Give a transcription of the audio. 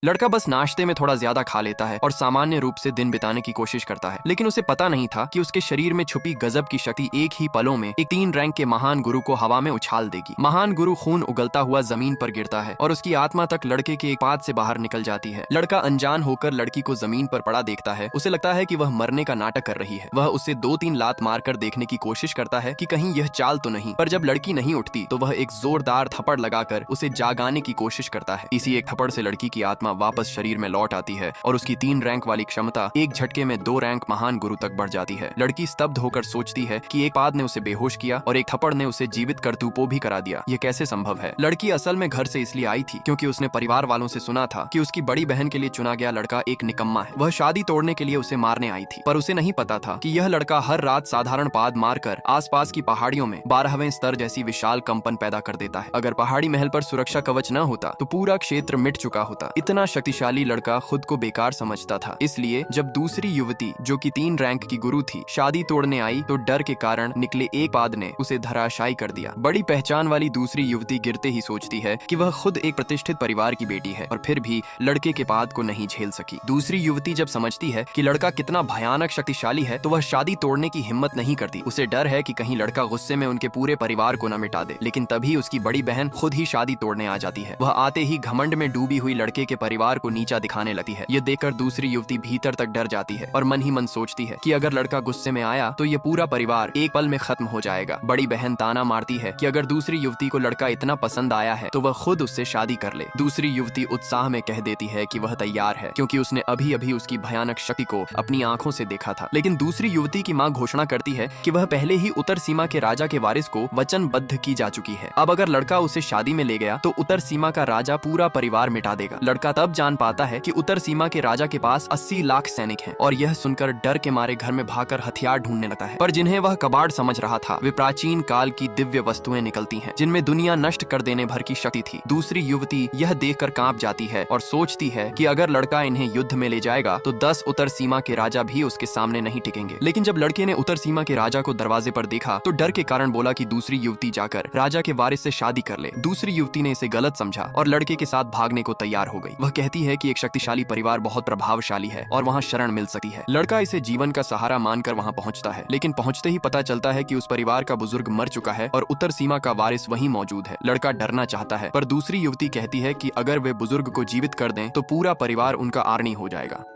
लड़का बस नाश्ते में थोड़ा ज्यादा खा लेता है और सामान्य रूप से दिन बिताने की कोशिश करता है, लेकिन उसे पता नहीं था कि उसके शरीर में छुपी गजब की शक्ति एक ही पलों में एक 3 रैंक के महान गुरु को हवा में उछाल देगी। महान गुरु खून उगलता हुआ जमीन पर गिरता है और उसकी आत्मा तक लड़के के एक पाद से बाहर निकल जाती है। लड़का अनजान होकर लड़की को जमीन पर पड़ा देखता है। उसे लगता है कि वह मरने का नाटक कर रही है। वह उसे 2-3 लात मारकर देखने की कोशिश करता है कि कहीं यह चाल तो नहीं, पर जब लड़की नहीं उठती तो वह एक जोरदार थप्पड़ लगाकर उसे जागाने की कोशिश करता है। इसी एक थप्पड़ से लड़की की आत्मा वापस शरीर में लौट आती है और उसकी 3 रैंक वाली क्षमता एक झटके में 2 रैंक महान गुरु तक बढ़ जाती है। लड़की स्तब्ध होकर सोचती है कि एक पाद ने उसे बेहोश किया और एक थप्पड़ ने उसे जीवित करतूपों भी करा दिया। यह कैसे संभव है? लड़की असल में घर से इसलिए आई थी क्योंकि उसने परिवार वालों से सुना था कि उसकी बड़ी बहन के लिए चुना गया लड़का एक निकम्मा है। वह शादी तोड़ने के लिए उसे मारने आई थी, पर उसे नहीं पता था कि यह लड़का हर रात साधारण पाद मारकर आसपास की पहाड़ियों में 12वें स्तर जैसी विशाल कंपन पैदा कर देता है। अगर पहाड़ी महल पर सुरक्षा कवच न होता तो पूरा क्षेत्र मिट चुका होता। इतना शक्तिशाली लड़का खुद को बेकार समझता था। इसलिए जब दूसरी युवती जो कि 3 रैंक की गुरु थी शादी तोड़ने आई तो डर के कारण निकले एक पाद ने उसे धराशायी कर दिया। बड़ी पहचान वाली दूसरी युवती गिरते ही सोचती है कि वह खुद एक प्रतिष्ठित परिवार की बेटी है और फिर भी लड़के के पाद को नहीं झेल सकी। दूसरी युवती जब समझती है कि लड़का कितना भयानक शक्तिशाली है तो वह शादी तोड़ने की हिम्मत नहीं करती। उसे डर है कि कहीं लड़का गुस्से में उनके पूरे परिवार को न मिटा दे। लेकिन तभी उसकी बड़ी बहन खुद ही शादी तोड़ने आ जाती है। वह आते ही घमंड में डूबी हुई लड़के के परिवार को नीचा दिखाने लगती है। यह देखकर दूसरी युवती भीतर तक डर जाती है और मन ही मन सोचती है कि अगर लड़का गुस्से में आया तो यह पूरा परिवार एक पल में खत्म हो जाएगा। बड़ी बहन ताना मारती है कि अगर दूसरी युवती को लड़का इतना पसंद आया है तो वह खुद उससे शादी कर ले। दूसरी युवती उत्साह में कह देती है कि वह तैयार है क्योंकि उसने अभी अभी उसकी भयानक शक्ति को अपनी आंखों से देखा था। लेकिन दूसरी युवती की मां घोषणा करती है कि वह पहले ही उत्तर सीमा के राजा के वारिस को वचनबद्ध की जा चुकी है। अब अगर लड़का उसे शादी में ले गया तो उत्तर सीमा का राजा पूरा परिवार मिटा देगा। लड़का तब जान पाता है कि उत्तर सीमा के राजा के पास 80 लाख सैनिक हैं और यह सुनकर डर के मारे घर में भागकर हथियार ढूंढने लगता है। पर जिन्हें वह कबाड़ समझ रहा था वे प्राचीन काल की दिव्य वस्तुएं निकलती हैं जिनमें दुनिया नष्ट कर देने भर की शक्ति थी। दूसरी युवती यह देखकर कांप जाती है और सोचती है कि अगर लड़का इन्हें युद्ध में ले जाएगा तो 10 उत्तर सीमा के राजा भी उसके सामने नहीं टिकेंगे। लेकिन जब लड़के ने उत्तर सीमा के राजा को दरवाजे पर देखा तो डर के कारण बोला कि दूसरी युवती जाकर राजा के वारिस से शादी कर ले। दूसरी युवती ने इसे गलत समझा और लड़के के साथ भागने को तैयार हो गई। वह कहती है कि एक शक्तिशाली परिवार बहुत प्रभावशाली है और वहाँ शरण मिल सकती है। लड़का इसे जीवन का सहारा मानकर वहाँ पहुँचता है, लेकिन पहुँचते ही पता चलता है कि उस परिवार का बुजुर्ग मर चुका है और उत्तर सीमा का वारिस वहीं मौजूद है। लड़का डरना चाहता है पर दूसरी युवती कहती है कि अगर वे बुजुर्ग को जीवित कर दें तो पूरा परिवार उनका आर्नी हो जाएगा।